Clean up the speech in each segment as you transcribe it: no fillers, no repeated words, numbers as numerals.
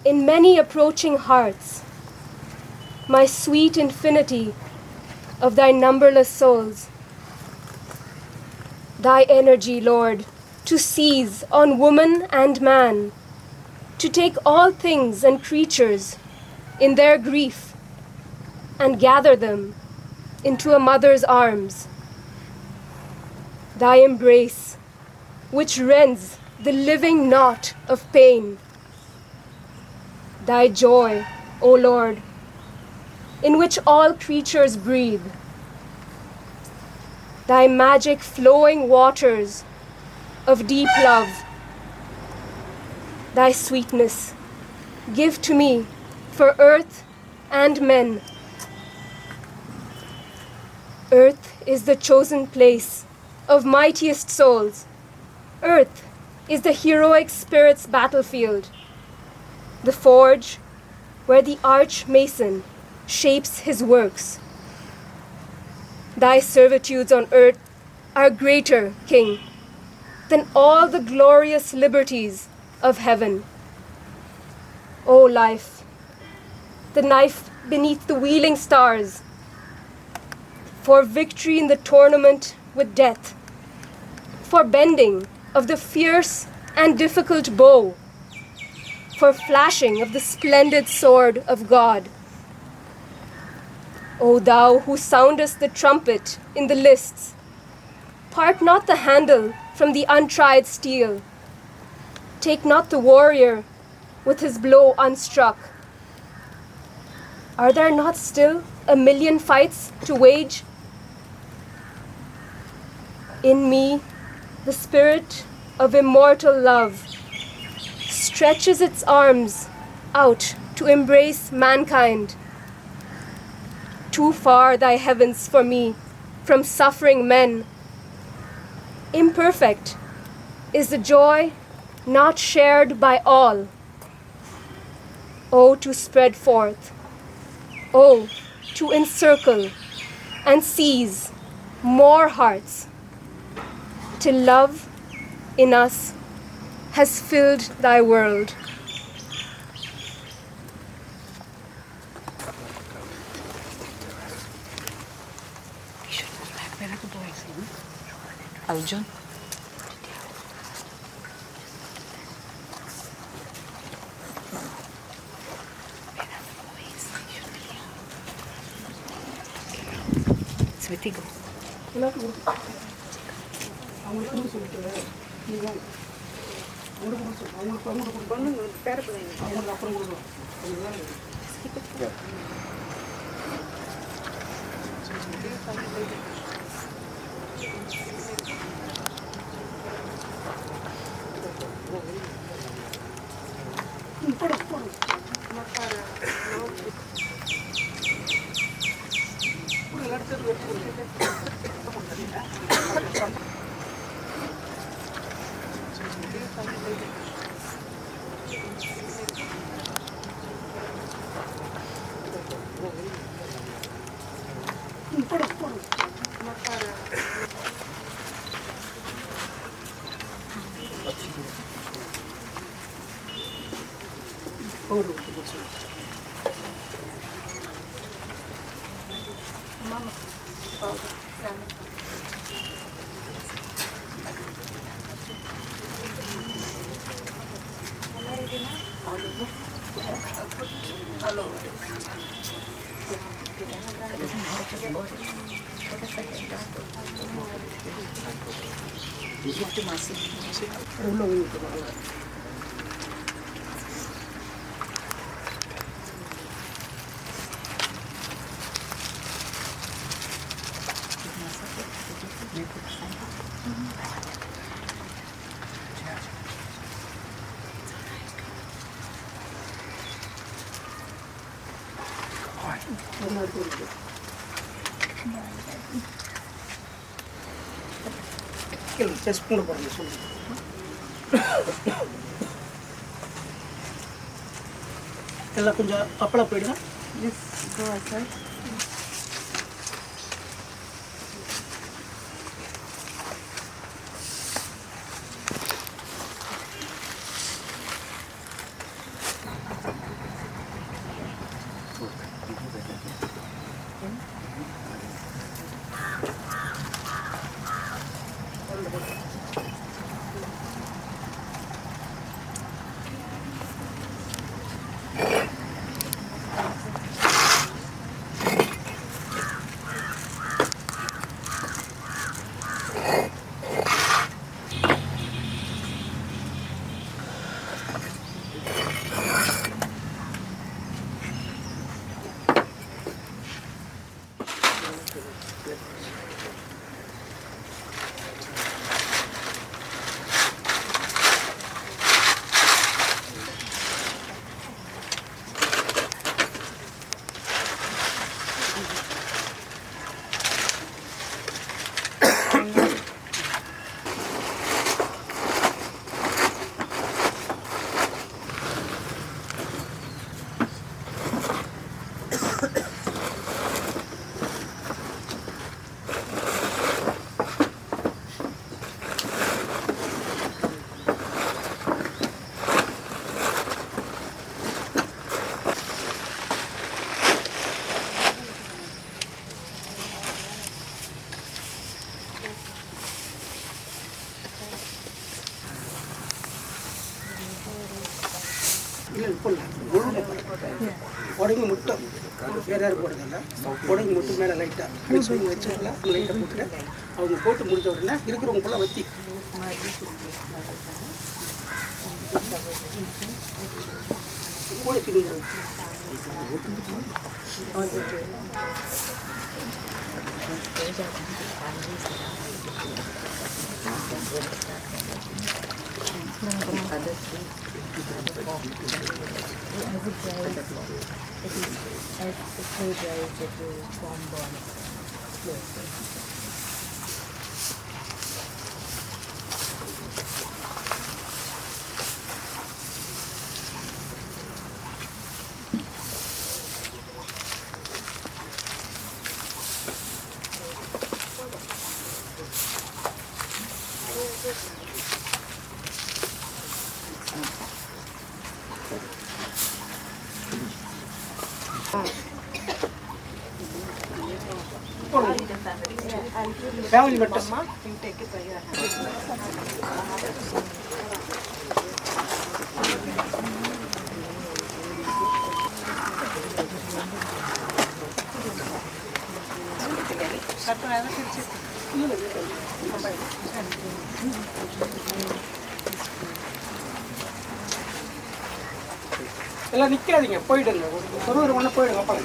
In many approaching hearts, my sweet infinity of thy numberless souls, thy energy, Lord, to seize on woman and man, to take all things and creatures in their grief and gather them into a mother's arms. Thy embrace, which rends the living knot of pain. Thy joy, O Lord, in which all creatures breathe. Thy magic flowing waters of deep love. Thy sweetness, give to me for earth and men. Earth is the chosen place of mightiest souls. Earth is the heroic spirit's battlefield, the forge where the arch-mason shapes his works. Thy servitudes on earth are greater, King, than all the glorious liberties of heaven. O life, the knife beneath the wheeling stars, for victory in the tournament with death, for bending of the fierce and difficult bow, for flashing of the splendid sword of God. O thou who soundest the trumpet in the lists, part not the handle from the untried steel. Take not the warrior with his blow unstruck. Are there not still a million fights to wage? In me, the spirit of immortal love stretches its arms out to embrace mankind. Too far thy heavens for me from suffering men. Imperfect is the joy not shared by all. Oh, to spread forth, oh, to encircle and seize more hearts, till love in us has filled thy world. Arjun. Switigo. எல்லாம் கொஞ்சம் அப்பளம் போயிடுங்க. உடம்பு முட்டை வேறு யாரும் போடுறதில்ல. உடம்பு முட்டை மேலே லைட்டாக சொல்லி வச்சுக்கலாம். லைட்டாக போட்டுட்டு அவங்க போட்டு முடிஞ்ச உடனே இருக்கிறவங்கக்குள்ள வத்தி கூட திங்க family members. எல்லாம் நிக்காதீங்க, போயிடுங்க. ஒரு ஒன்று போயிடுங்க. அப்பா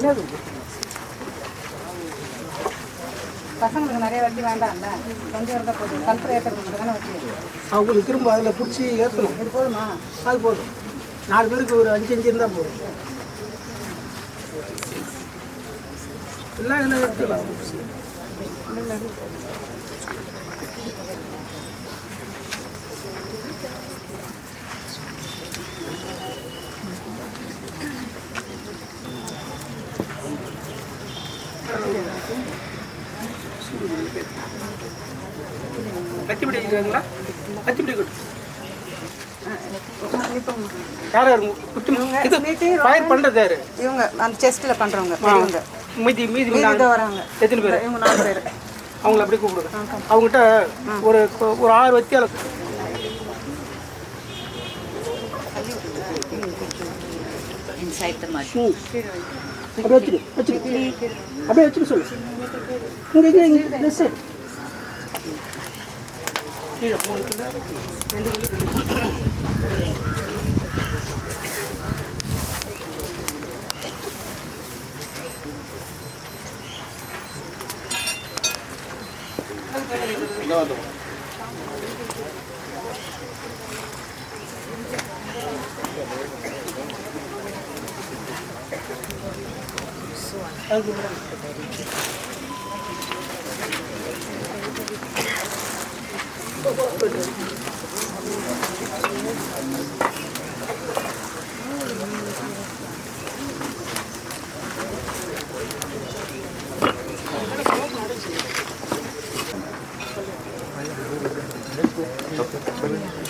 என்னது பசங்களுக்கு நிறைய வட்டி வேண்டாம்ல, கொஞ்சம் இருந்தால் போதும். கல்புரம் ஏற்றுறது மட்டும் தானே வட்டி. அவங்களுக்கு திரும்ப அதில் பிடிச்சி ஏற்றணும். இது போதுமா? அது போதும். 4 பேருக்கு ஒரு 5 இருந்தால் போதும். எல்லாம் என்ன எடுத்துக்கலாம். கத்திப்பிடி இருக்குங்களா? கத்திப்பிடி கொடு. யார் யார் குத்தி இது ஃபயர் பண்ணுறது யார்? இவங்க அந்த செஸ்ட்டில் பண்ணுறவங்க பெரியவங்க. மீதி மீதி இதை வராங்க. எத்தனை பேர்? இவங்க 4 பேர். அவங்கள அப்படியே கூப்பிடுங்க. அவங்ககிட்ட ஒரு 6 வத்தி அளவு அப்படியே வச்சுரு அப்படியே வச்சுட்டு சொல்லு. இங்கே ட்ரெஸ்ஸு கீழே 3 kilo 2 kilo.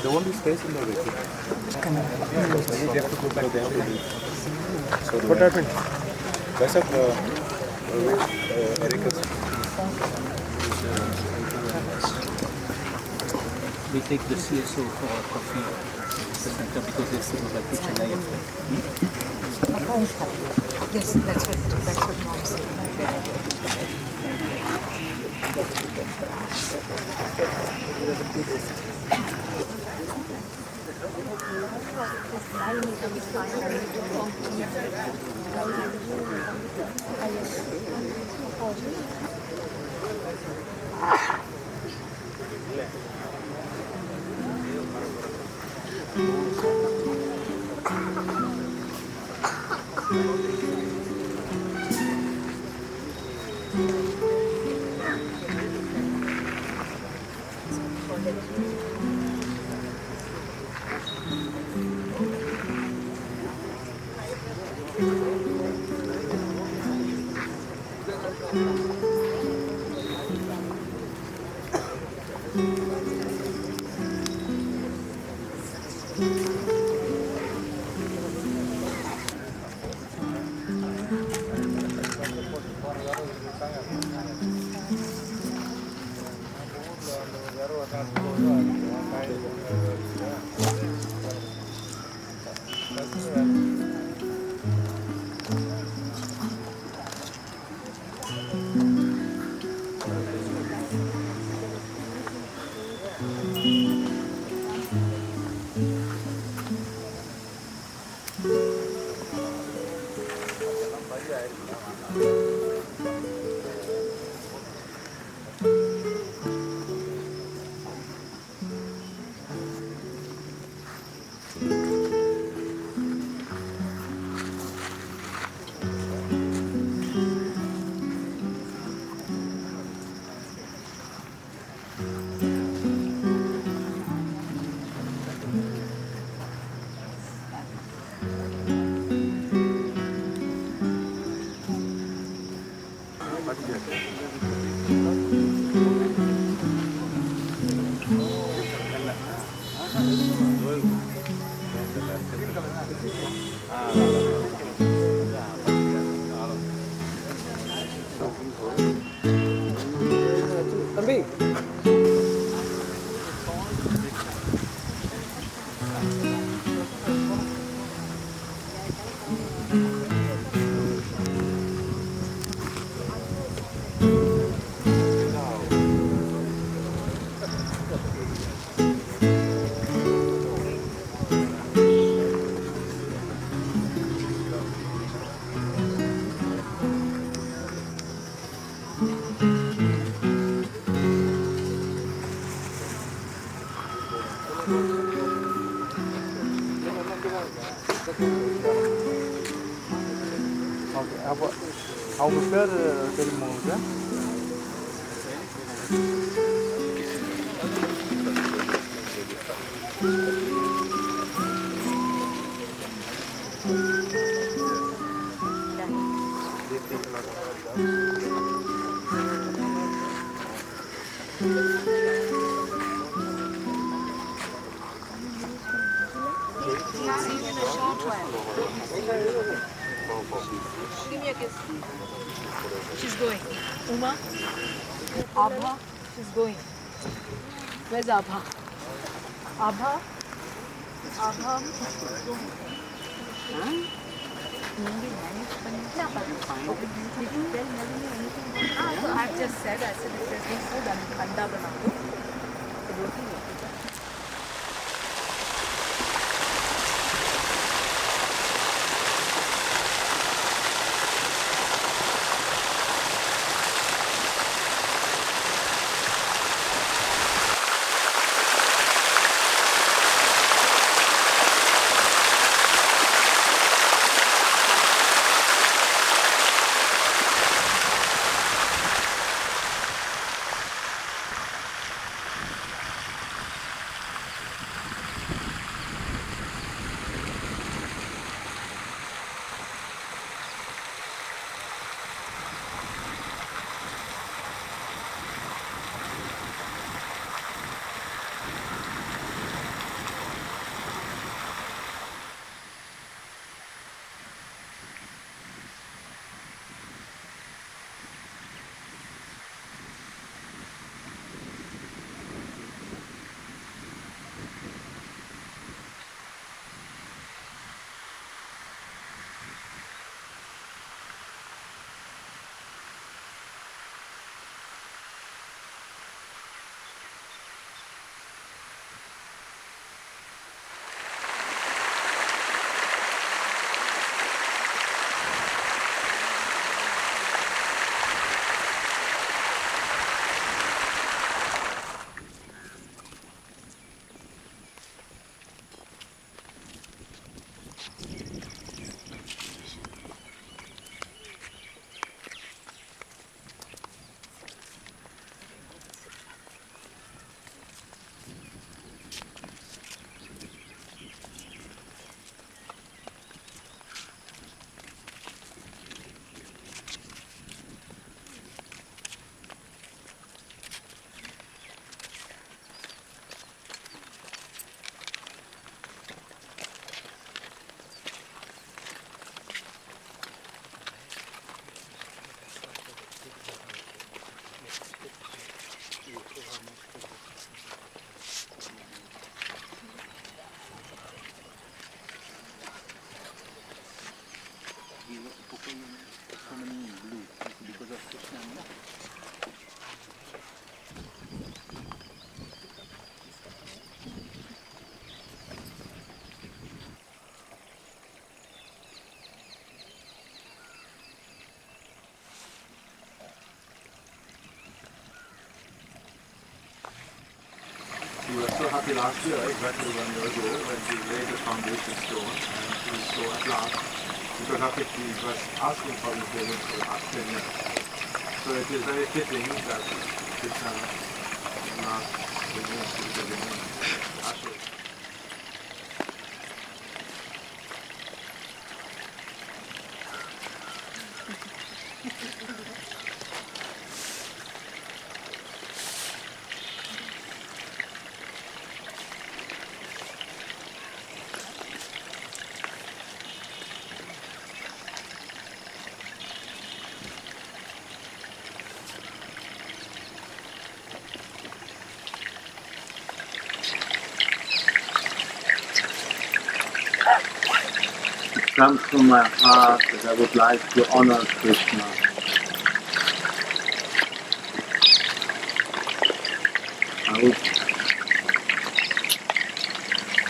There won't be space in the vehicle. They have to go back there. So what happened? Guys have Eric. We take the CSO for coffee center because they still like to Chennai. Yes, that's what mom said. தம்பி அவங்க பேர் தெரியுமா உங்களுக்கு? She's going. Uma? Abha? She's going. Where's Abha? Abha? Abha? I've just said, I said if there's no food, I'm Anda Banako. Because of Krishna. We were so happy last year, exactly 1 year ago, when we laid the foundation stone, and we saw at last, because of it we was asking for this building for the past 10 years. So it is very fitting that Krishna last the news to the building. Comes from my heart that I would like to honor Krishna. I would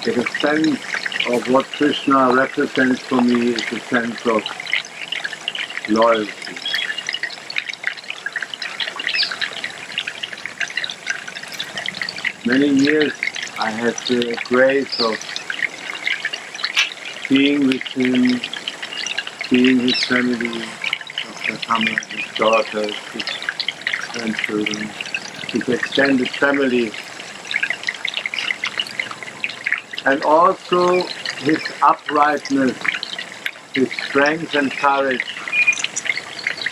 get a sense of what Krishna represents for me is a sense of loyalty. many years I had the grace of being with him, seeing his family, Dr. Hammer, his daughters, his grandchildren, his extended family, and also his uprightness, his strength and courage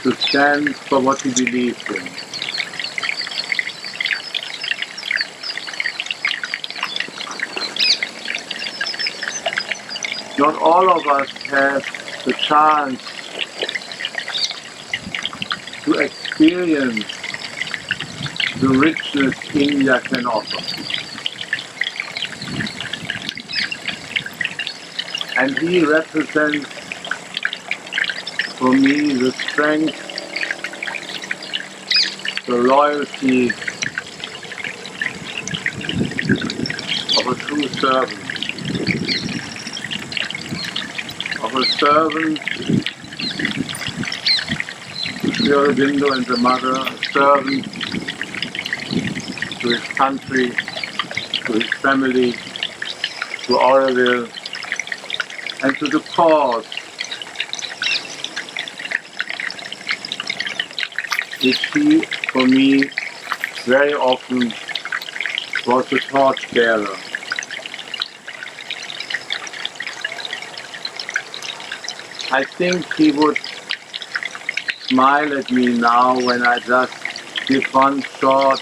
to stand for what he believed in. Not all of us have the chance to experience the richness India can offer. And he represents for me the strength, the loyalty of a true servant. Of a servant to Sri Aurobindo and the mother, a servant to his country, to his family, to Auroville, and to the cause which he, for me, very often was a torch bearer. I think he would smile at me now when I just give one short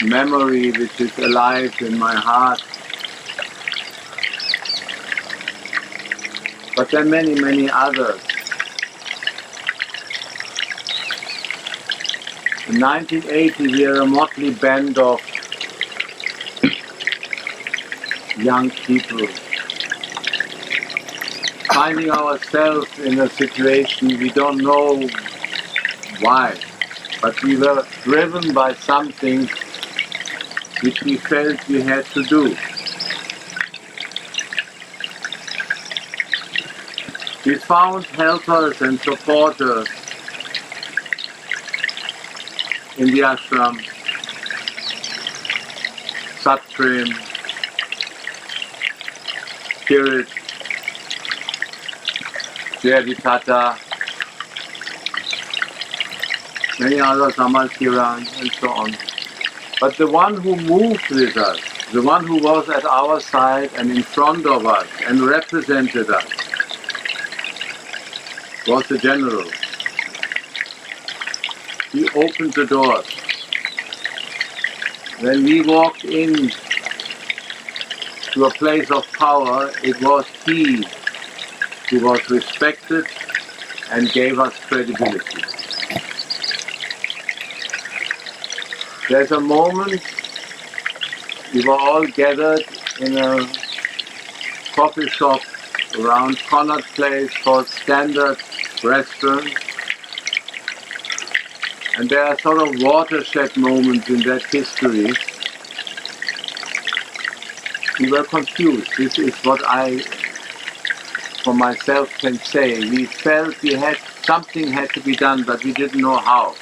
memory which is alive in my heart. But there are many, many others. In 1980 we were a motley band of young people, finding ourselves in a situation we don't know why, but we were driven by something which we felt we had to do. We found helpers and supporters in the ashram, Satprem, Spirit, Retd, many others, Amal Kiran, and so on. But the one who moved with us, the one who was at our side and in front of us and represented us, was the general. He opened the doors. When we walked in to a place of power, it was he who was respected and gave us credibility. There's a moment we were all gathered in a coffee shop around Connaught Place called Standard Restaurant, and there are sort of watershed moments in that history. We were confused. This is what I, for myself, can say. We felt something had to be done, but we didn't know how.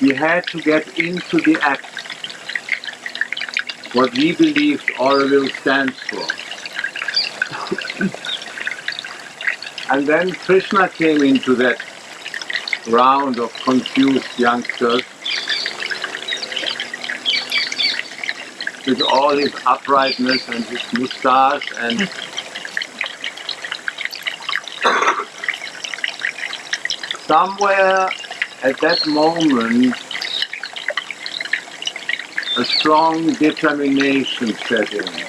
We had to get into the act, what we believed Auroville stands for. And then Krishna came into that round of confused youngsters with all his uprightness and his moustache, and somewhere at that moment a strong determination set in.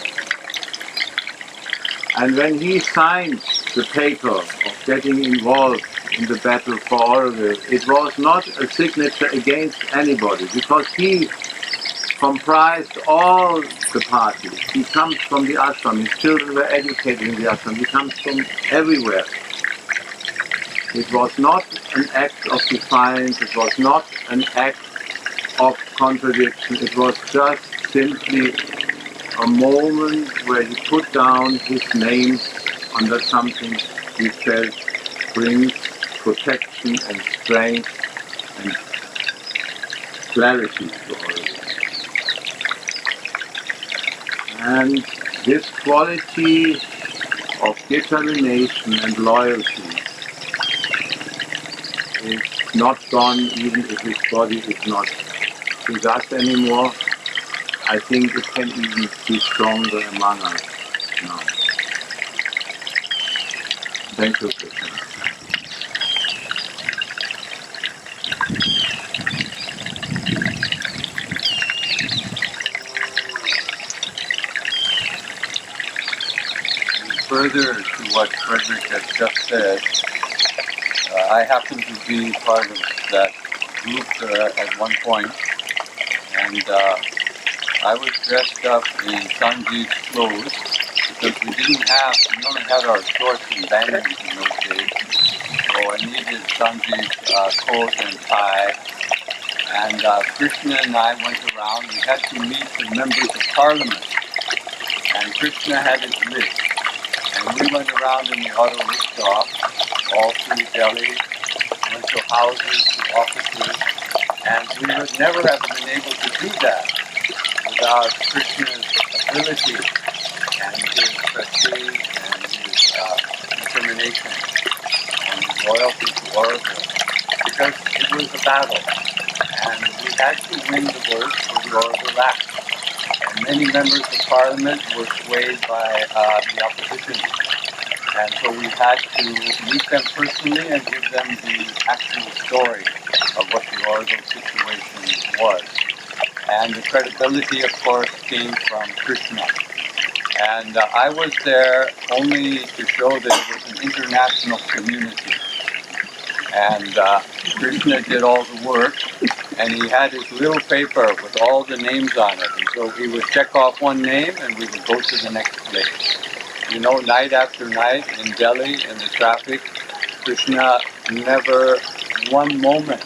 And when he signed the paper of getting involved in the battle for Auroville, it was not a signature against anybody, because he comprised all the parties. He comes from the ashram, his children were educated in the ashram, he comes from everywhere. It was not an act of defiance, it was not an act of contradiction, it was just simply a moment where he put down his name under something he felt brings protection and strength and clarity to Aurovillian. And this quality of determination and loyalty is not gone even if his body is not with us anymore. I think it can even be stronger among us now. Thank you, Krishna. Further to what Frederick has just said, I happen to be part of that group at one point, and I was dressed up in Sanji's clothes because we only had our shorts and bangles in those days, so I needed Sanji's coat and tie, and Krishna and I went around. We had to meet the members of parliament, and Krishna had his list. And we went around in the auto rickshaw all through Delhi, went to houses, to offices, and we would never have been able to do that without Krishna's ability and his prestige and his determination and his loyalty to Auroville, because it was a battle, and we had to win the votes for the Auroville Act. Many members of parliament were swayed by the opposition, and so we had to meet them personally and give them the actual story of what the Auroville situation was. And the credibility, of course, came from Krishna. And I was there only to show that it was an international community. And Krishna did all the work, and he had his little paper with all the names on it. And so he would check off one name, and we would go to the next place. You know, night after night in Delhi, in the traffic, Krishna never one moment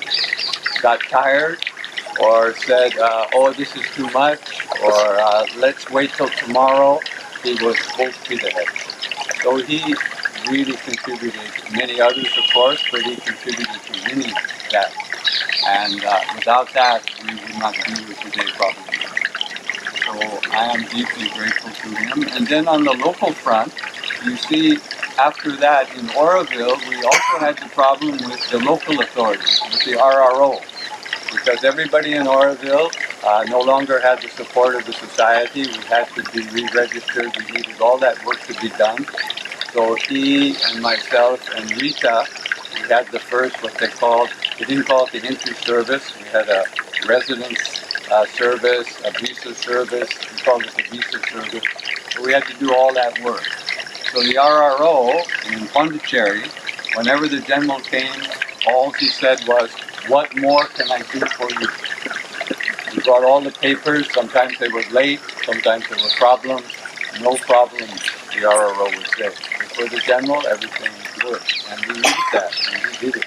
got tired or said, oh, this is too much, or let's wait till tomorrow. He was full speed ahead. So he really contributed, many others of course, but he contributed to winning that. And without that, we would not be here today probably. So I am deeply grateful to him. And then on the local front, you see, after that in Auroville, we also had the problem with the local authorities, with the RRO, because everybody in Auroville no longer had the support of the society. We had to be re-registered. We needed all that work to be done. So he and myself and Rita, we had the first, what they didn't call it the entry service. We had a residence service, a visa service. We called it the visa service. So we had to do all that work. So the RRO in Pondicherry, whenever the general came, all he said was, what more can I do for you? He brought all the papers. Sometimes they were late, sometimes there were problems. No problems, the RRO would say. For the general, everything worked. And we needed that, and he did it.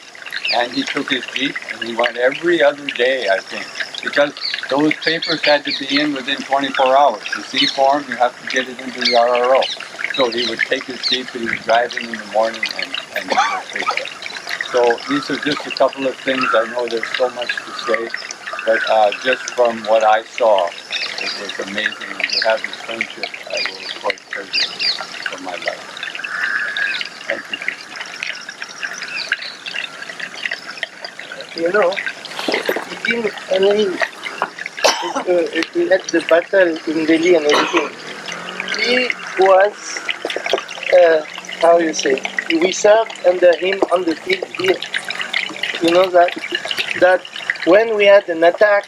And he took his Jeep, and he went every other day, I think, because those papers had to be in within 24 hours. The C form, you have to get it into the RRO. So he would take his Jeep, he was driving in the morning and do those papers. So these are just a couple of things. I know there's so much to say, but just from what I saw, it was amazing. And to have this friendship, I will of course treasure for my life. Thank you, Krishna. You know, he didn't only he led the battle in Delhi and everything. He was, how you say, we served under him on the field here. You know that when we had an attack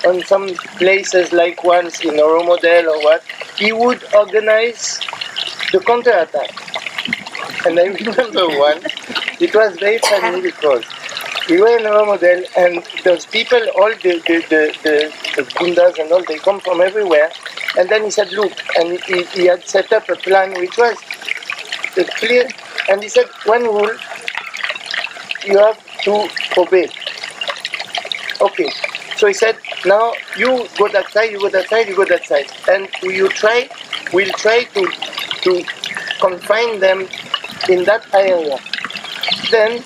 on some places, like once in Aurovillian or what, he would organize the counter-attack. And I remember one, it was very funny because we were in Aurovillian and those people, all the gundas and all, they come from everywhere. And then he said, look, and he had set up a plan which was clear. And he said, one rule, you have to obey. Okay. So he said, now you go that side, you go that side, you go that side. And we'll try to confine them in that area. Then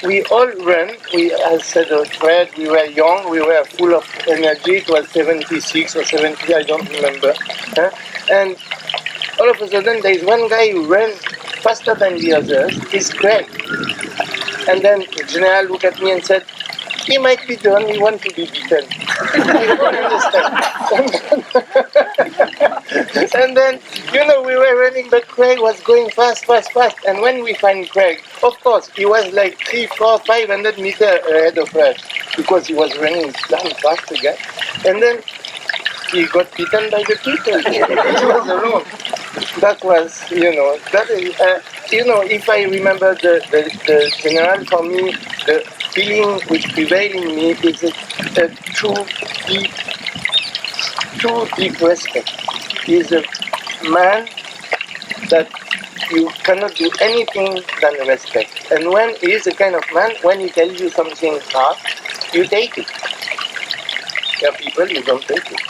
we all ran. We, as said, Fred, we were young, we were full of energy. It was 76 or 70, I don't remember. And all of a sudden, there is one guy who ran faster than the others. It's Craig. And then the general looked at me and said, he might be the only one to be beaten. I don't understand. And then, we were running, but Craig was going fast. And when we find Craig, of course, he was like 300, 400, 500 meters ahead of us because he was running damn fast again. And then he got beaten by the people. He was alone. That was, that is, if I remember the general, for me, the feeling which prevailed in me is a true deep respect. He is a man that you cannot do anything than respect. And when he is a kind of man, when he tells you something hard, you take it. There are people you don't take it.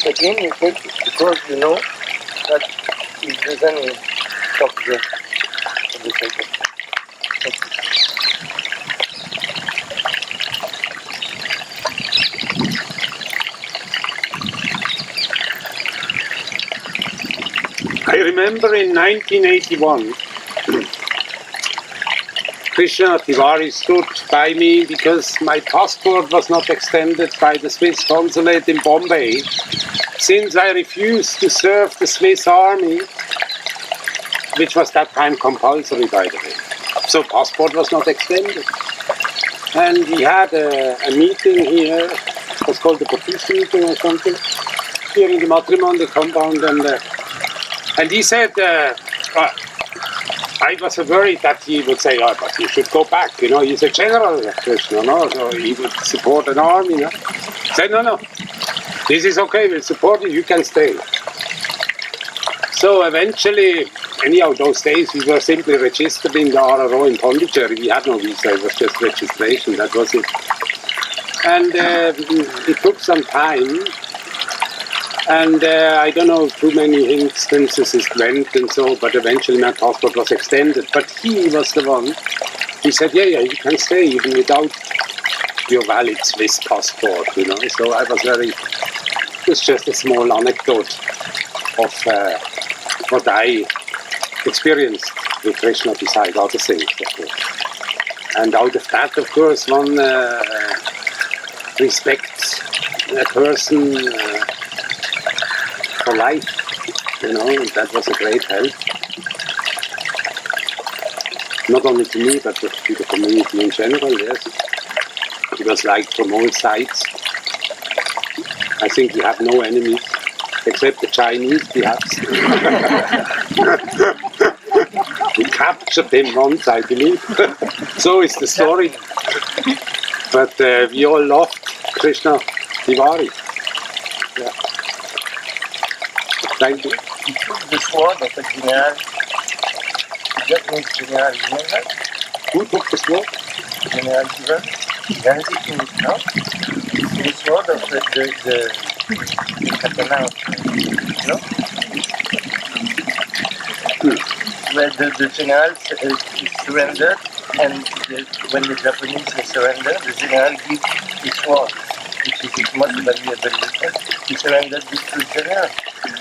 But him you take it because you know that he doesn't talk just for the sake of it. I remember in 1981, Krishna Tewari stood by me because my passport was not extended by the Swiss consulate in Bombay, since I refused to serve the Swiss army, which was that time compulsory, by the way. So passport was not extended. And we had a meeting here, it was called the Baptiste meeting or something, here in the matrimony compound, and he said, I was worried that he would say, but you should go back, he's a general, Krishna, so he would support an army, I said, no, this is okay, we'll support you, you can stay. So eventually, anyhow, those days we were simply registered in the RRO in Pondicherry, we had no visa, it was just registration, that was it. And it took some time. And I don't know too many instances it went and so, but eventually my passport was extended. But he was the one who said, yeah, you can stay even without your valid Swiss passport, So I was it's just a small anecdote of what I experienced with Krishna besides other things, of course. And out of that, of course, one respects a person for life, that was a great help. Not only to me, but to the community in general, yes. It was like from all sides. I think we have no enemies, except the Chinese, perhaps. We captured them once, I believe. So is the story. But we all loved Krishna Tewari. Yeah. Thank you. He took the sword of a general, the Japanese general, you know that? Who took the sword? General Tewari. He has it in his house. The sword of the katana, Where the general surrendered, and when the Japanese surrendered, the general gives his sword, which is his most valuable weapon. He surrendered it to the general.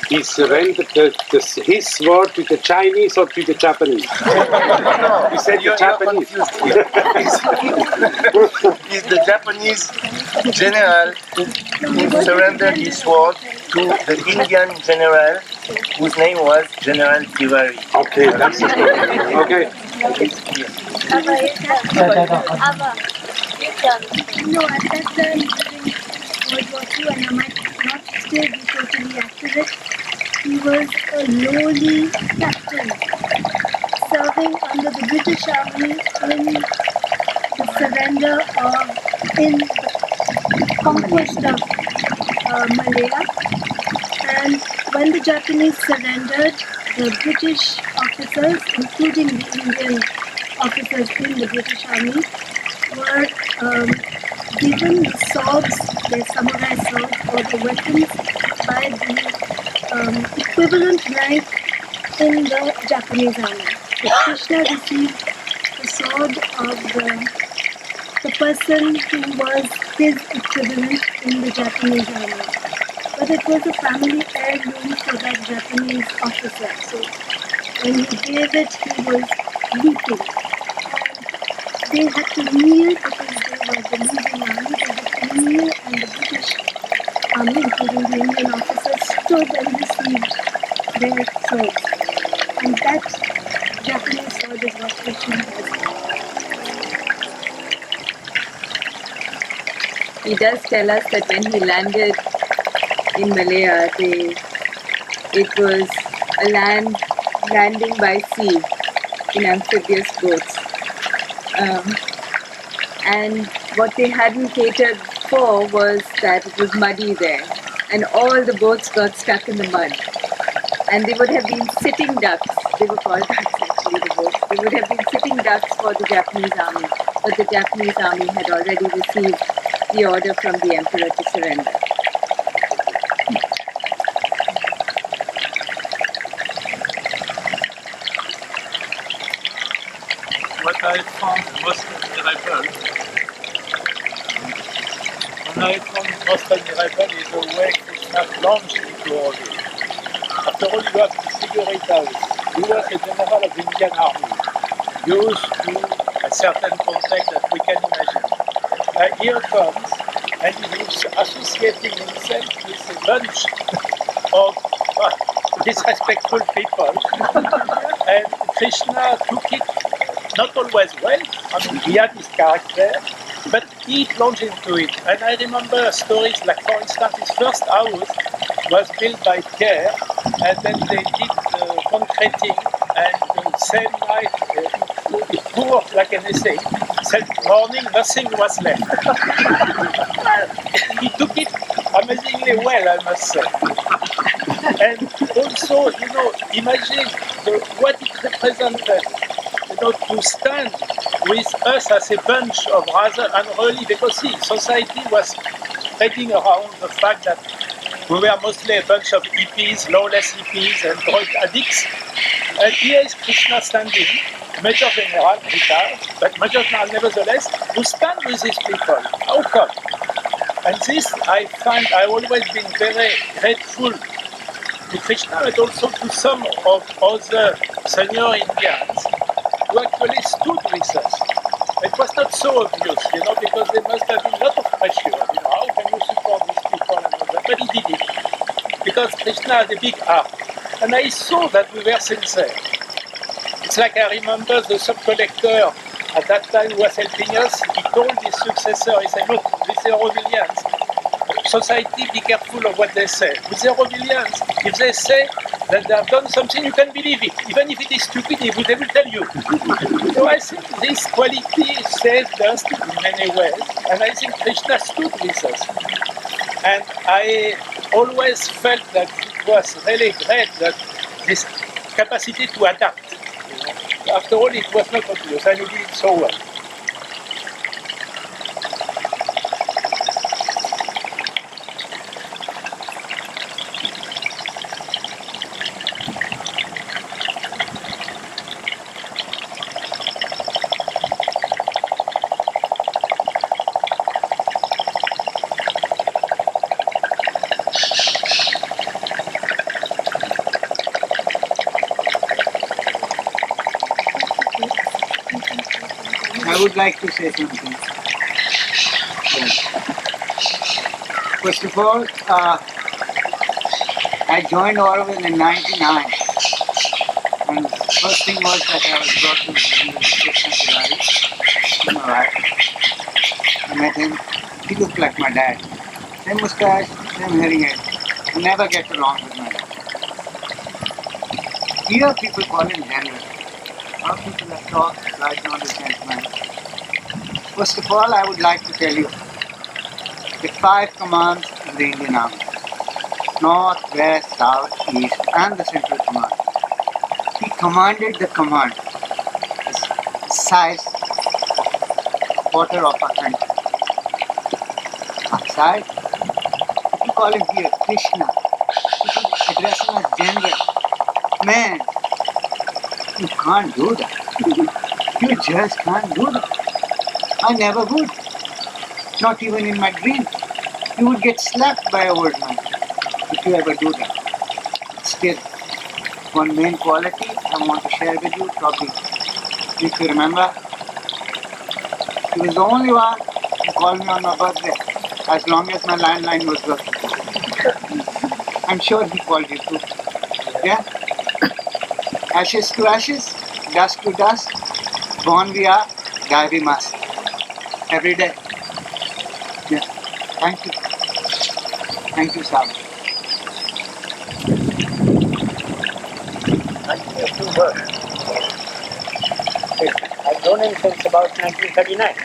He surrendered his sword to the Chinese or to the Japanese? No, you said the Japanese. He's the Japanese general who surrendered his sword to the Indian general whose name was General Tewari. Okay, that's it. Okay. No, at that time during World War II, and I might not still be totally accurate, he was a lowly captain serving under the British Army in the surrender in the conquest of Malaya. And when the Japanese surrendered, the British officers, including the Indian officers in the British Army, were given the swords, their samurai swords or the weapons by the equivalent rank in the Japanese army. So Krishna received the the sword of the person who was his equivalent in the Japanese army. But it was a family heirloom for that Japanese officer. So when he gave it, he was weeping. And they had to kneel because they were the losing army. They had to kneel, and the British army, including the Indian officers, stood and received their swords. And that Japanese sword is what Krishna has. He does tell us that when he landed in Malaya, it was a landing by sea in amphibious boats. And what they hadn't catered for was that it was muddy there, and all the boats got stuck in the mud. And they would have been sitting ducks. They were called ducks actually, the boats. They would have been sitting ducks for the Japanese army, but the Japanese army had already received the order from the emperor to surrender. What I found most admirable is the way Krishna plunged into all this. After all, you have to figure it out. He was a general of the Indian army, used to a certain context that we can imagine. Here comes, and he's associating himself with a bunch of disrespectful people. And Krishna took it not always well. I mean, he had his character, but he plunged into it. And I remember stories like, for instance, his first house was built by care, and then they did concreting, and the same night it poured like an essay. Said morning, nothing was left. He took it amazingly well, I must say. And also, imagine what it represented, to stand with us as a bunch of rather unruly, because see, society was spreading around the fact that we were mostly a bunch of hippies, lawless hippies and drug addicts. And here is Krishna standing, Major General, retired, but Major General nevertheless, who stand with these people. How come? And this I find I've always been very grateful to Krishna, but also to some of other senior Indians who actually stood with us. It was not so obvious, because there must have been a lot of pressure. How can you support these people and all that? But he did it, because Krishna had a big heart. And I saw that we were sincere. It's like I remember the sub-collector at that time who was helping us. He told his successor, he said, look, these Aurovillians, society, be careful of what they say. With the Aurovillians, if they say that they have done something, you can believe it. Even if it is stupid, they will tell you. So I think this quality saved us in many ways, and I think Krishna stood with us. And I always felt that it was really great that this capacity to adapt. After all, it was not obvious, and he did it so well. I would like to say something. First of all, I joined Aurovillian in '99, and first thing was that I was brought to Krishna Tewari, my wife. I met him. He looked like my dad. Same moustache, same hearing aid. I never get along with my dad. Here people call him general. How people have talked right now this gentleman. First of all, I would like to tell you the 5 commands in the Indian Army. North, West, South, East and the Central Command. He commanded the command the size of a quarter of a country. Outside, you call him here Krishna. You address him as general. Man, you can't do that. You just can't do that. I never would. Not even in my dreams. You would get slapped by a old man if you ever do that. Still, one main quality I want to share with you, probably, if you remember, he was the only one who called me on my birthday, as long as my landline was working. I'm sure he called you too. Yeah? Ashes to ashes, dust to dust, born we are, die we must. Every day. Yeah. Thank you. Thank you, Sal. I've known him since about 1939,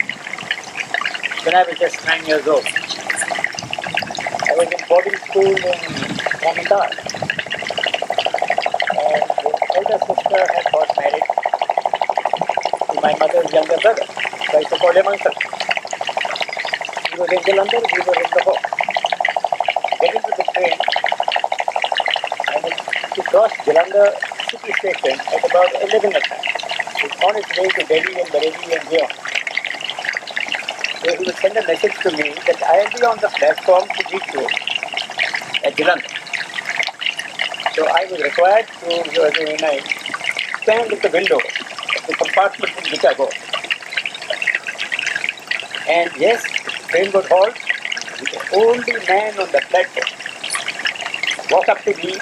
when I was just 9 years old. I was in boarding school in Nainital, and his elder sister had got married to my mother's younger brother, so I used to call him uncle. He was in Jalandhar, we were in Lahore. Get into the train, and he crossed Jalandhar city station at about 11 at night. It's on its way to Delhi and Bareilly and beyond. So he would send a message to me that I'll be on the platform to meet you at Jalandhar. So I was required to, every night, stand at the window of the compartment in which I go. And yes, the train would halt, with the only man on the platform walk up to me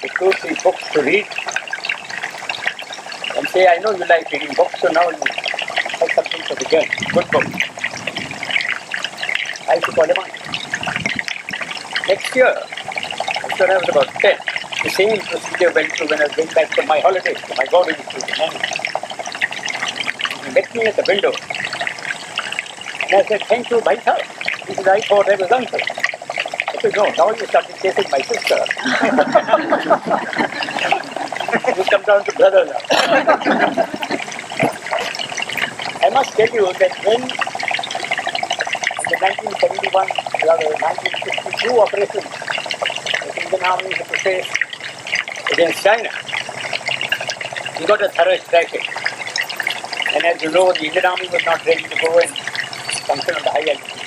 with 2 or 3 books to read and say, I know you like reading books, so now you have something for the journey, good book. I used to call him on. Next year, when I was about 10, the same procedure went through when I was going back from my holidays to my boarding school in Nainital. He met me at the window, and I said, thank you, bhai sahab. He said, I thought I was uncle. I said, no, now you started chasing my sister. You come down to brother now. I must tell you that when in the 1971, rather 1962 operation, the Indian Army had to face against China, we got a thorough striking. And as you know, the Indian Army was not ready to go and function on the high altitude.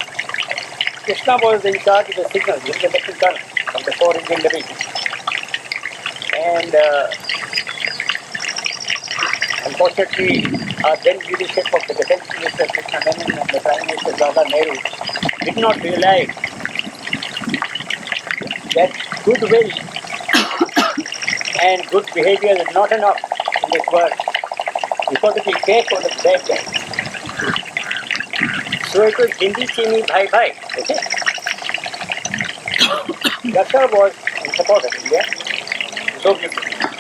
Krishna was in charge of the signals, he was the Lieutenant Colonel of the 4 Indian Division. And unfortunately, our then leadership of the Defence Minister Krishna Menon and the Prime Minister Jawaharlal Nehru did not realize that goodwill and good behavior is not enough in this world. You've got to be careful of bad guys. So it was Hindi Chini Bhai Bhai, okay? Russia was in support of India, Soviet Union.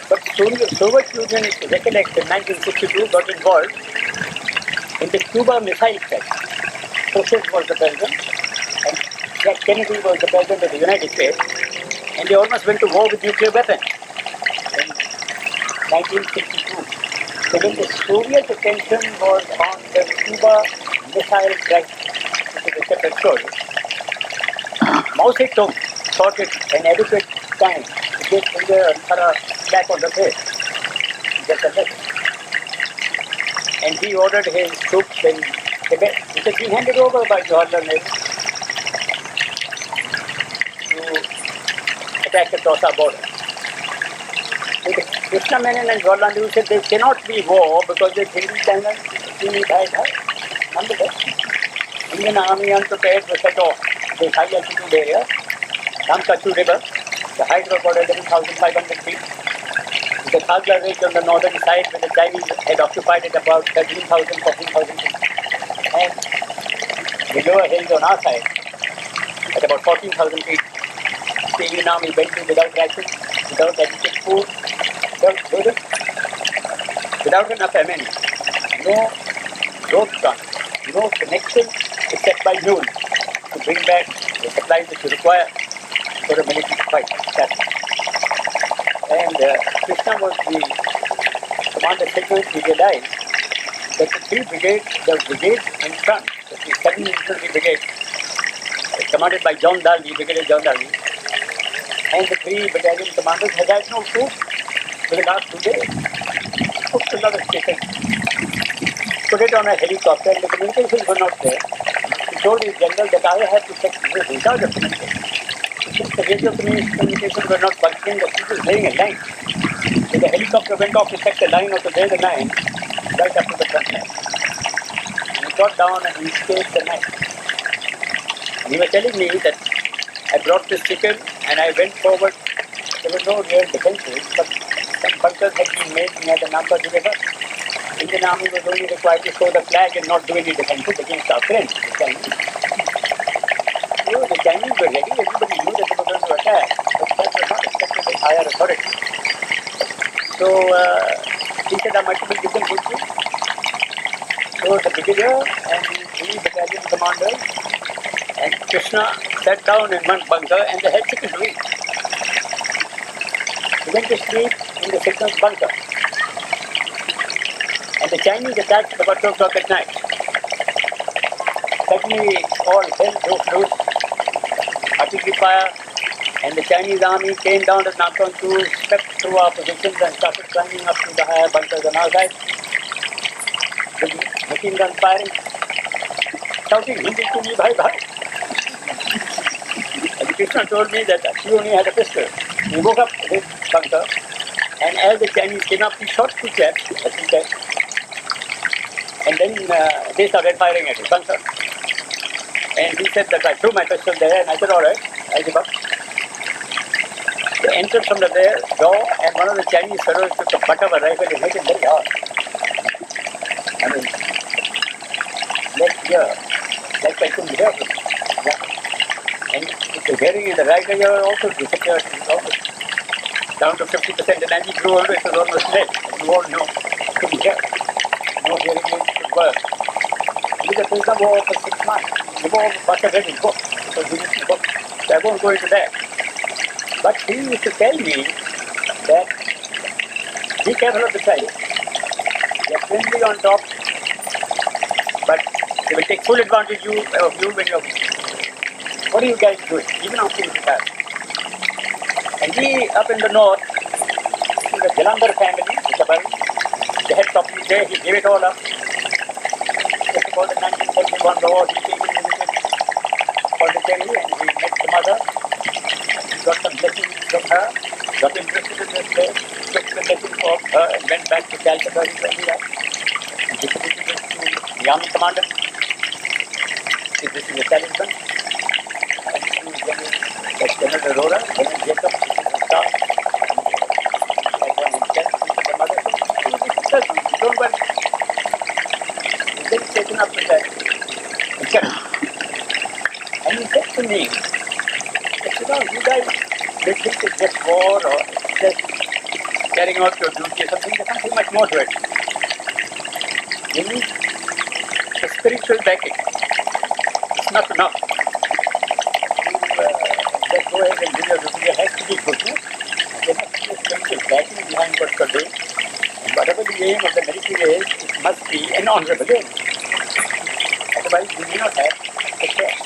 But Soviet Union, if you recollect, in 1962 got involved in the Cuba missile crisis. Khrushchev was the president, and Jack Kennedy was the president of the United States, and they almost went to war with nuclear weapons in 1962. So when the Soviet attention was on the Cuba missile crisis, which is a separate story, Mao Zedong thought it an adequate time to get India a thorough slap on the face. Just a lesson. And he ordered his troops in Tibet, which had been handed over by Jawaharlal Nehru, to attack the Tosa border. So Krishna Menon and Jawaharlal Nehru said there cannot be war because the Hindi China, Chini Bhai Bhai. Nonetheless, Indian Army unprepared was set off this high altitude area, Ramkachu River. The height was about 11,500 feet. The Khagla Ridge on the northern side, where the Chinese had occupied it about 13,000, 14,000 feet. And the lower hills on our side, at about 14,000 feet. The Indian Army went in without rations, without adequate food, without enough ammunition. No road transport, no connection except by mule to bring back the supplies that you require for a military fight. And Krishna was the commander secretary. He realized that the 3 brigades, the brigades in front, the 7th Infantry Brigade, commanded by John Dalby, Brigadier John Dalby, and the 3 battalion commanders had had no food for the last 2 days. took another chicken, put it on a helicopter, and the communications were not there. He told his general that I had to check this in charge of communication. Since the radio communications were not functioning, the people laying a line. So the helicopter went off to check the line of the lay the line right up to the front line. And he got down and he stayed the night. And he was telling me that I brought this chicken and I went forward. There were no real defenses, but some bunkers had been made near the Nampa River. Indian Army was only required to show the flag and not do any defenses against our friends, the Chinese. So the Chinese were ready, everybody knew that they were going to attack, but that was not expected by higher authority. So he said, there are multiple chickens with you. So the brigadier and the 3 battalion commanders and Krishna sat down in one bunker and they had chicken to eat. He went to sleep in the signal bunker. And the Chinese attacked at about 2 o'clock at night. Suddenly all hell broke loose, artillery fire, and the Chinese army came down to Nakhon to step through our positions and started climbing up to the higher bunkers on our side. With machine guns firing, shouting Hindi to me, bhai bhai. And Krishna told me that he only had a pistol. He woke up his bunker, and as the Chinese came up, he shot 2 chaps, as he said. And then they started firing at his bunker. And he said that I threw my pistol there, and I said, all right, I'll give up. They entered from the door, and one of the Chinese fellows took the butt of a rifle and hit him very hard. I mean, left ear, like I couldn't hear him. Yeah. And the hearing in the right ear also disappeared. Almost down to 50%, and as he grew older, it was almost dead. You all know, couldn't hear. No hearing aids could work. He was a prisoner of war for 6 months. The war must have read his book, because he didn't book. So I won't go into that. But he used to tell me that be careful of the Chinese. They are friendly on top, but they will take full advantage of you when you're weak. What are you guys doing? Even after you retire. And we up in the north, the Jalandhar family, the Tewari, they had property there, he gave it all up. Just about the 1971 war, he came and visited Pondicherry and he met the mother. He got some blessings from her, got interested in this place, took the blessing of her and went back to Calcutta where he was. He distributed it to the army commander. This is the talisman. And to General Aurora, General Jacob, the star. Like one himself, the mother said, don't worry. He's very taken up with that. And he said to me, that, you guys, they think it's just war or just carrying out your duty or something. There's something much more to it. You need a spiritual backing. It's not enough. Just go ahead and do your duty. There has to be goodness. There must be a spiritual backing behind what you're doing. And whatever the aim of the military is, it must be an honorable aim. Otherwise, you may not have success.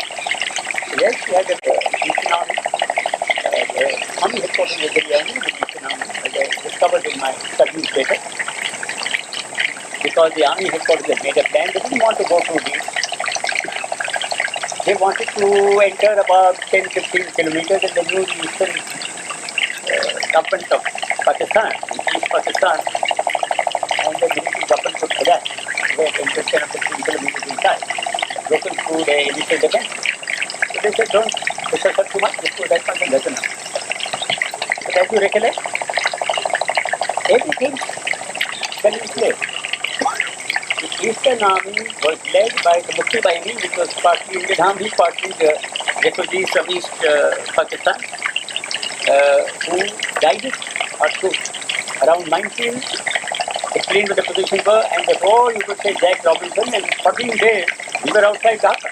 Yes, we had a Egyptian army. The army headquarters was very early, the Egyptian army, as I discovered in my studies later. Because the army headquarters had made a plan, they didn't want to go too deep. They wanted to enter about 10-15 kilometers in the new eastern government of Pakistan, East Pakistan, and the military government would collapse. They had entered 10 or 15 kilometers inside, broken through the initial defense. So they said, don't push us up too much, just go that much and that's enough. But as you recollect, everything fell in place. The Eastern Army was led by the Mukti Bahini, which was partly Indian Army, partly the refugees from East Pakistan, who guided our troops around minefields, explained what the positions were, and before you could say Jack Robinson, in 14 days, we were outside Dhaka.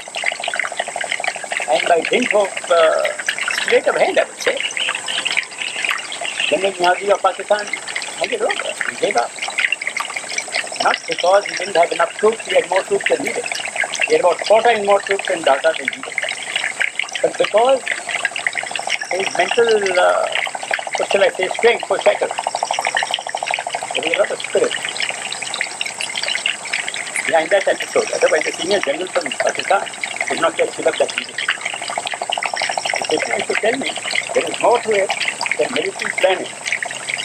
And by dint of sleight of hand, I would say, General Niazi of Pakistan handed over, he gave up. Not because he didn't have enough troops, he had more troops than needed. He had about 4 times more troops in Dhaka than needed. But because his mental, what shall I say, strength was shattered. There was a lot of spirit. behind that episode. Otherwise, the senior general from Pakistan would not just give up that leadership. So Krishna used to tell me, there is more to it than military planning.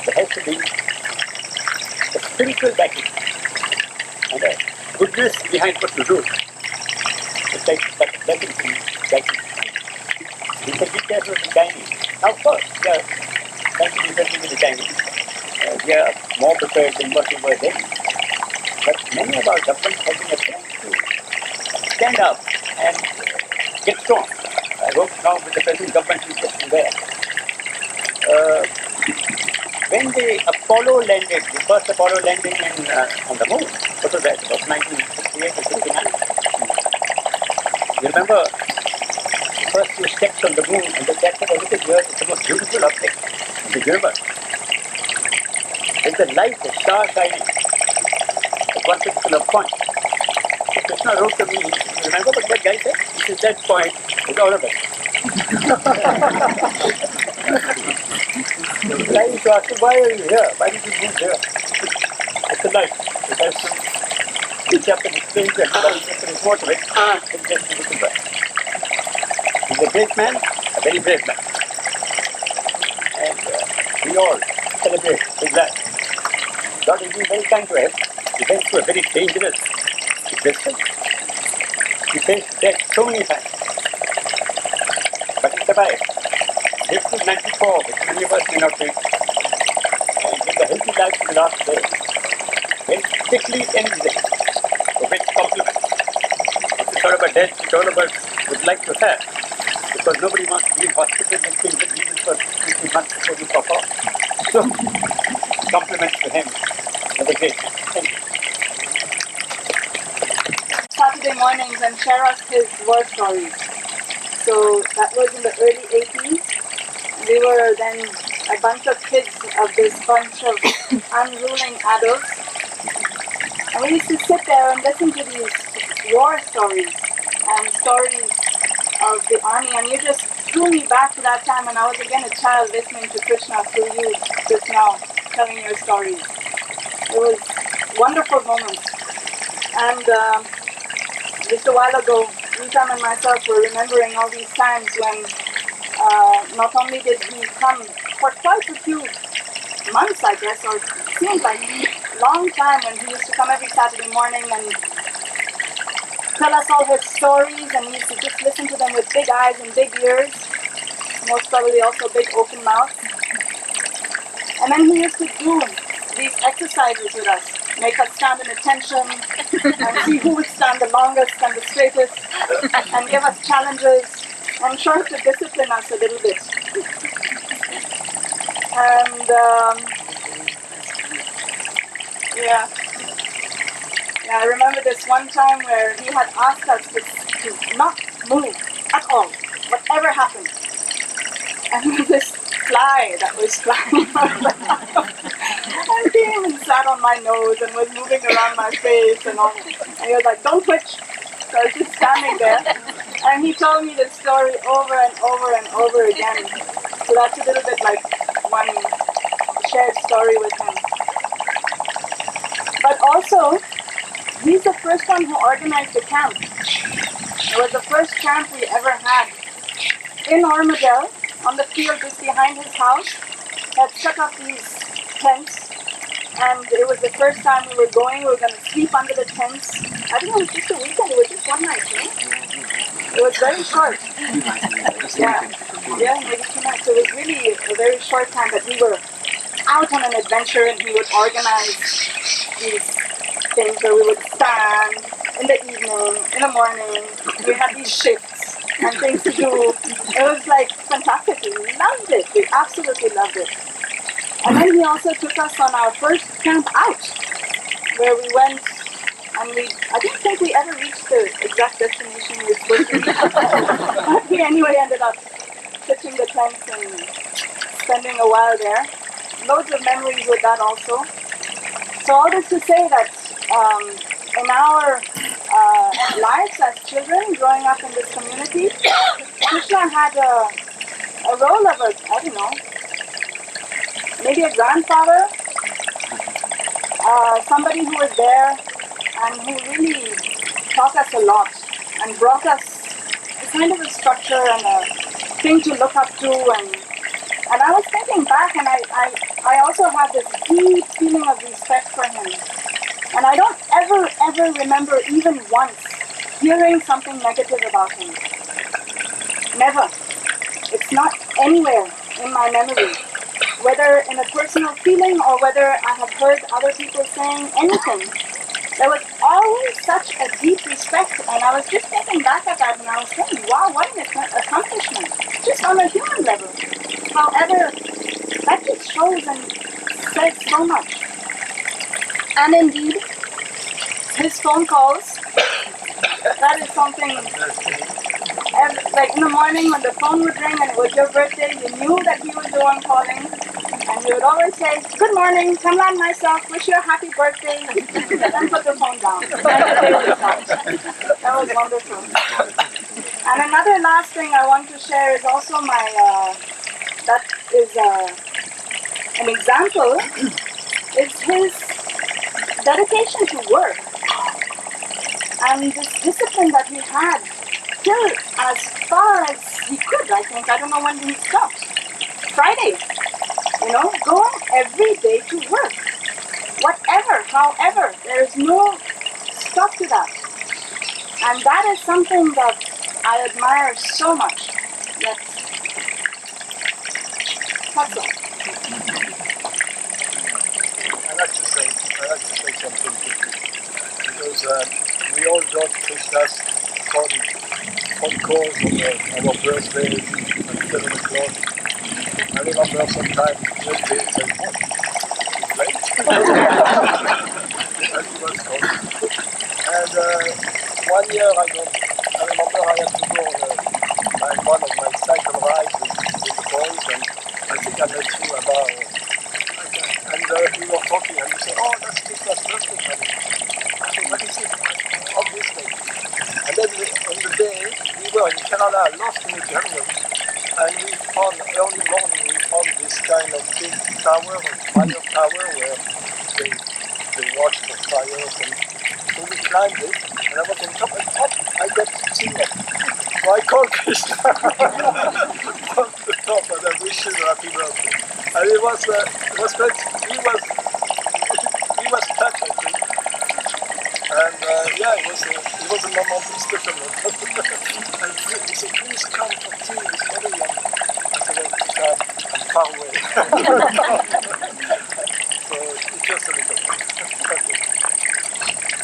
There has to be a spiritual backing and a goodness behind what you do. It's like blessing to backing. He said, be careful with the Chinese. Now, of course, we are trying to do something with the Chinese. We are more prepared than what we were then. But many of our governments have been attempting to stand up and get strong. I hope now with the present government we get to there. When the Apollo landed, the first Apollo landing on the moon, what was that, about 1968 or 69? You remember the first few steps on the moon, and they captured everything here. It's the most beautiful object in the universe. There's a light, a star shining at one particular point. So Krishna wrote to me, you remember what that guy said? He said, that point is all of us. I used to ask him, why are you here? Why did you move here? It's a light. It has to reach up and explain to everybody that there is more to it than just a little bit. He's a great man, a very brave man. And we all celebrate his life. God has been very kind to him. He went through a very dangerous existence. He faced death so many times. But he survived. Lived to 94, which many of us may not reach. And lived a healthy life to the last day. Very quickly ends it. A big compliment. It's a sort of a death which all of us would like to have. Because nobody wants to be in hospital and things that leave for 2 months before you pop off. So, compliments to him. Have a great day. Thank you. Saturday mornings and share us his war stories. So that was in the early 80s. We were then a bunch of kids of this bunch of unruling adults. And we used to sit there and listen to these war stories and stories of the army. And you just threw me back to that time when I was again a child listening to Krishna through you just now, telling your stories. It was wonderful moments. And just a while ago, Rita and myself were remembering all these times when not only did he come for quite a few months, I guess, or it seemed like a long time, when he used to come every Saturday morning and tell us all his stories, and we used to just listen to them with big eyes and big ears, most probably also big open mouths. And then he used to do these exercises with us, make us stand in attention and see who would stand the longest and the straightest, and give us challenges, I'm sure to discipline us a little bit. And yeah, I remember this one time where he had asked us to not move at all, whatever happened. And there was this fly that was flying and came and sat on my nose and was moving around my face and all. And he was like, don't twitch. So I was just standing there. And he told me this story over and over and over again. So that's a little bit like one shared story with him. But also, he's the first one who organized the camp. It was the first camp we ever had in Ormadale, on the field just behind his house. He had set up these tents, and it was the first time we were going to sleep under the tents. I think it was just a weekend, it was just one night, It was very short. Yeah, maybe 2 nights. It was really a very short time that we were out on an adventure, and he would organize these things where we would stand in the evening, in the morning. We had these shifts and things to do. It was like fantastic. We loved it. We absolutely loved it. And then he also took us on our first camp out, where we went, and I didn't think we ever reached the exact destination we were supposed to reach. But we anyway ended up pitching the tents and spending a while there. Loads of memories with that also. So all this to say that in our lives as children growing up in this community, Krishna had a role of maybe a grandfather, somebody who was there and who really taught us a lot and brought us a kind of a structure and a thing to look up to. And I was thinking back, and I also have this deep feeling of respect for him. And I don't ever remember even once hearing something negative about him. Never. It's not anywhere in my memory, whether in a personal feeling or whether I have heard other people saying anything. There was always such a deep respect, and I was just thinking back at that and I was saying, wow, what an accomplishment, just on a human level. However, that just shows and says so much. And indeed, his phone calls, that is something, like in the morning when the phone would ring and it was your birthday, you knew that he was the one calling, and he would always say, good morning, Kamran myself, wish you a happy birthday, then put the phone down. And the day would start. That was wonderful. And another last thing I want to share is also that is an example, is his dedication to work. And this discipline that he had till as far as he could, I think. I don't know when he stopped. Friday, going every day to work. Whatever, however, there is no stop to that. And that is something that I admire so much. That's all. I'd like to say something quickly, because we all got Krishna's phone calls on our birthdays at 7 o'clock. I remember sometimes birthdays and what? It's late. And he was calling. And 1 year I remember I had to go on one of my cycle rides with the boys, and I think I met you about. And we were talking, and you said, oh, that's Krishna's birthday coming. I said, what is it? Obviously. And then on the day, we were in Canada, lost in the jungle, and we found, early morning, we found this kind of big tower, a fire tower, where they watch for fires, and so we climbed it, and I was on top, and I got tinged. So I called Krishna from the top, and I wish him a happy birthday. And it was great. He was touched, I think. And it was a moment, a special moment. And he said, please come for tea with Mary. I said, well, Krishna, I'm far away. So it's just a little bit. Thank you.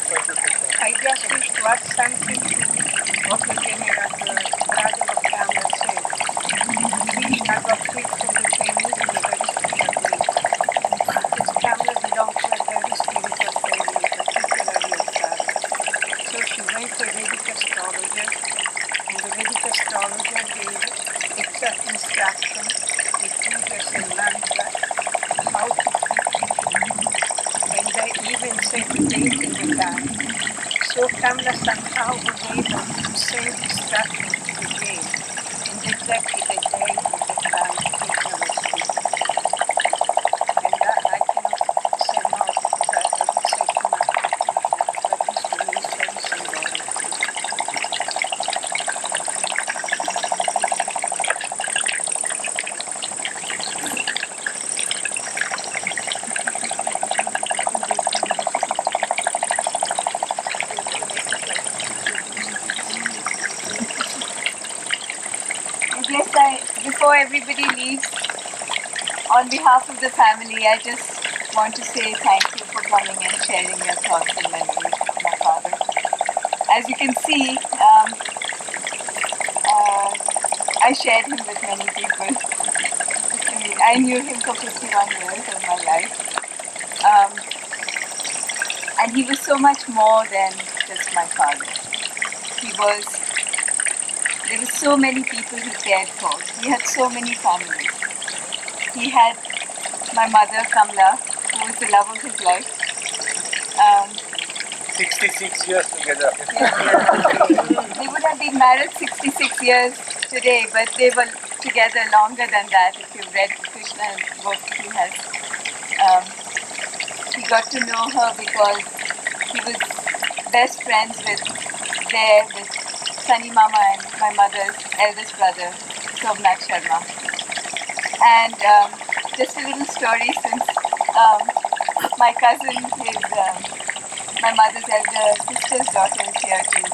Thank you, Krishna. I just wish to add something to what the venerable brother of Kamla said. Krishna got hit from the Chinese in a very special way. His Kamla belonged to a very spiritual family, particularly of Tara. So she went to a Vedic astrologer, and the Vedic astrologer gave exact instruction with figures and mantras how to keep him. And they even set a date in the time. So Kamla somehow was able to send instructions to the game, and exactly the day and the time Krishna was speaking. And that I cannot say more, that I would say too much, but this for me is very symbolic. Before everybody leaves, on behalf of the family, I just want to say thank you for coming and sharing your thoughts and memories of my father. As you can see, I shared him with many people. I knew him for 51 years of my life. And he was so much more than just my father. There were so many people he cared for. He had so many families. He had my mother, Kamla, who was the love of his life. 66 years together. They would have been married 66 years today, but they were together longer than that. If you've read Krishna's book, he got to know her because best friends with Sunny Mama and my mother's eldest brother, Somnath Sharma. And just a little story, since my cousin is my mother's elder sister's daughter is here too.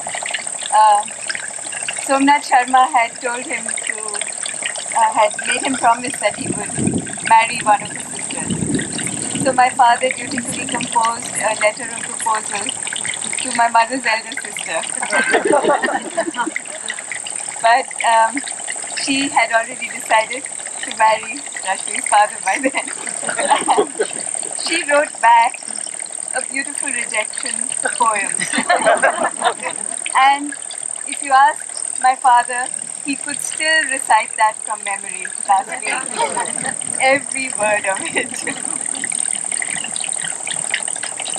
Somnath Sharma had told him had made him promise that he would marry one of his sisters. So my father dutifully composed a letter of proposal to my mother's elder sister. But she had already decided to marry Rashmi's father by then. She wrote back a beautiful rejection poem. And if you asked my father, he could still recite that from memory last week. Every word of it.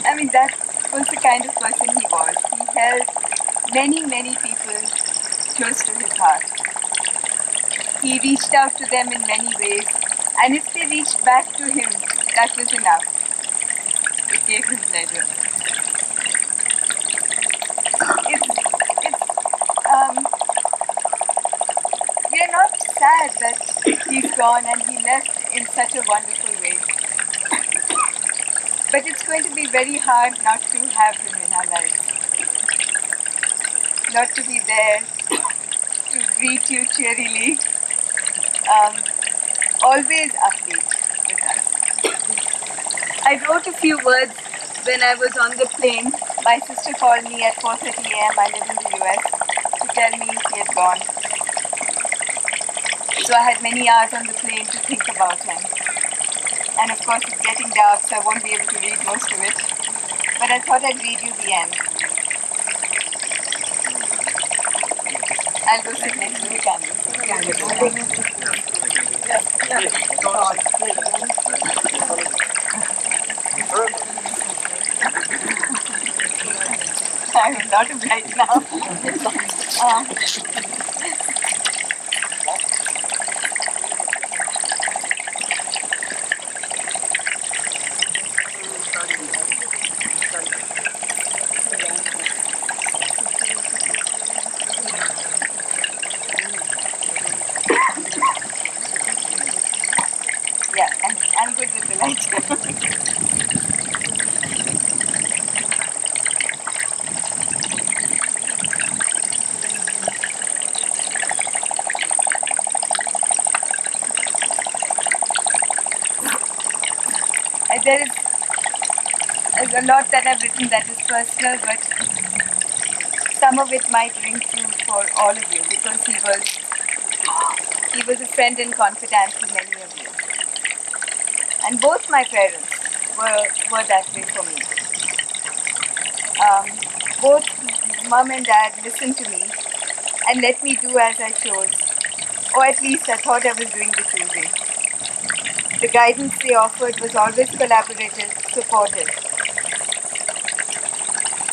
I mean, that was the kind of person he was. He held many, many people close to his heart. He reached out to them in many ways, and if they reached back to him, that was enough. It gave him pleasure. We are not sad that he's gone and he left in such a wonderful way. But it's going to be very hard not to have him in our lives. Not to be there to greet you cheerily. Always upbeat with us. I wrote a few words when I was on the plane. My sister called me at 4:30 a.m. I live in the US to tell me he had gone. So I had many hours on the plane to think about him. And of course it's getting dark, so I won't be able to read most of it. But I thought I'd read you the end. I'll go sit next to the candle. I'm not right now. Yeah, I'm good with the light. There is a lot that I've written that is personal, but some of it might ring true for all of you because he was a friend and confidant to many of you. And both my parents were that way for me. Both mum and dad listened to me and let me do as I chose, or at least I thought I was doing the choosing. The guidance they offered was always collaborative, supportive.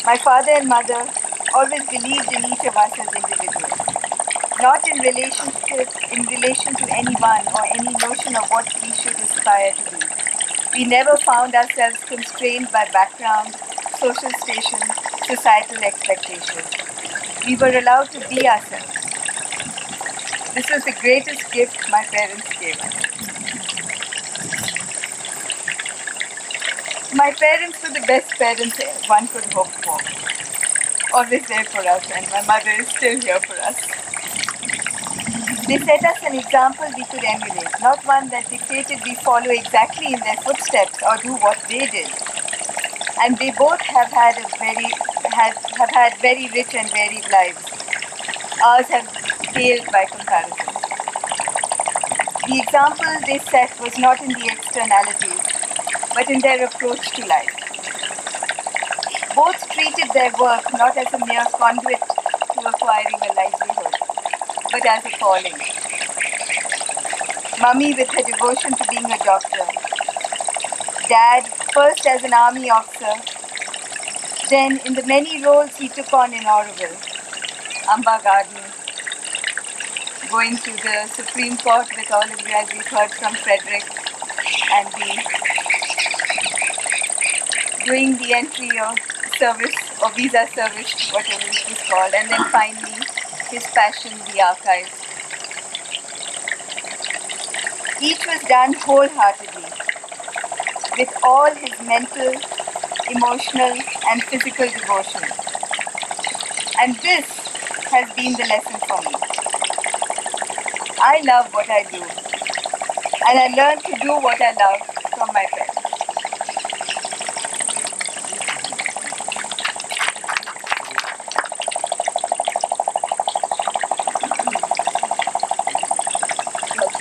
My father and mother always believed in each of us as individuals, not in relation to anyone or any notion of what we should aspire to be. We never found ourselves constrained by background, social station, societal expectations. We were allowed to be ourselves. This was the greatest gift my parents gave us. My parents were the best parents one could hope for. Always there for us, and my mother is still here for us. They set us an example we could emulate, not one that dictated we follow exactly in their footsteps or do what they did. And they both have had very rich and varied lives. Ours have paled by comparison. The example they set was not in the externalities, but in their approach to life. Both treated their work not as a mere conduit to acquiring a livelihood, but as a calling. Mummy with her devotion to being a doctor. Dad, first as an army officer, then in the many roles he took on in Auroville, Amba Garden, going to the Supreme Court with all of you as we've heard from Frederick, and doing the entry of service or visa service, whatever it was called, and then finally his passion, the archives. Each was done wholeheartedly, with all his mental, emotional and physical devotion. And this has been the lesson for me. I love what I do, and I learn to do what I love from my parents.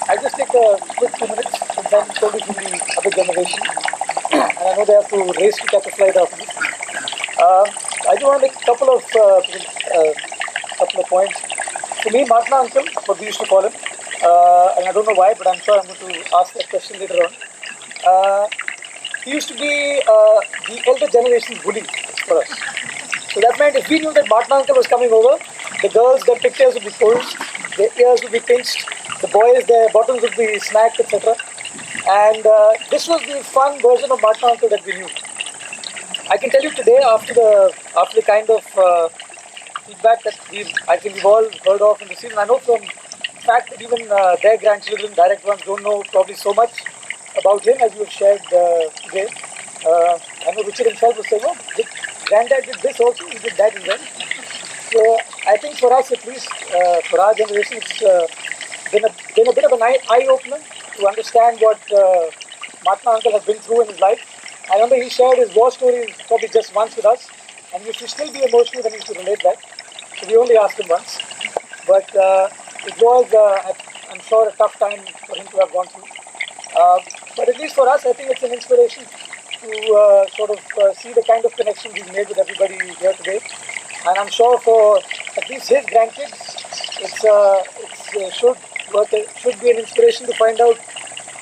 I'll just take a quick 2 minutes since I'm totally from the other generation and I know they have to race to catch a flight after this. I do want to make a couple of points. To me, Matna uncle, what we used to call him, and I don't know why, but I'm sure I'm going to ask that question later on. He used to be the elder generation's bully for us. So that meant if we knew that Matna uncle was coming over, the girls, their pictures would be pulled, their ears would be pinched, the boys, their bottoms would be smacked, etc. And this was the fun version of Matna uncle that we knew. I can tell you today, after the kind of feedback that I think we've all heard of in the season, I know from the fact that even their grandchildren, direct ones, don't know probably so much about him as you have shared today. I know Richard himself was saying, oh, Granddad did this also, he did that as well. So I think for us at least, for our generation, it's been a bit of an eye-opener to understand what Matna uncle has been through in his life. I remember he shared his war stories probably just once with us, and we used to still be emotional when he used to relate that. So we only asked him once. But it was, I'm sure, a tough time for him to have gone through. But at least for us, I think it's an inspiration to see the kind of connection we've made with everybody here today. And I'm sure for at least his grandkids, it should be an inspiration to find out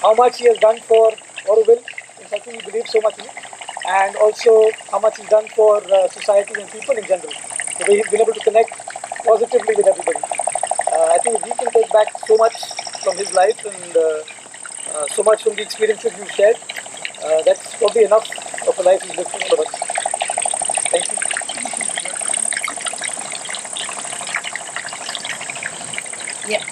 how much he has done for Aurovillian. It's something he believes so much in, and also how much he's done for society and people in general. The way he's been able to connect positively with everybody. I think we can take back so much from his life and so much from the experiences you've shared. That's probably enough of a life he's lived for all of us. Thank you. Yeah.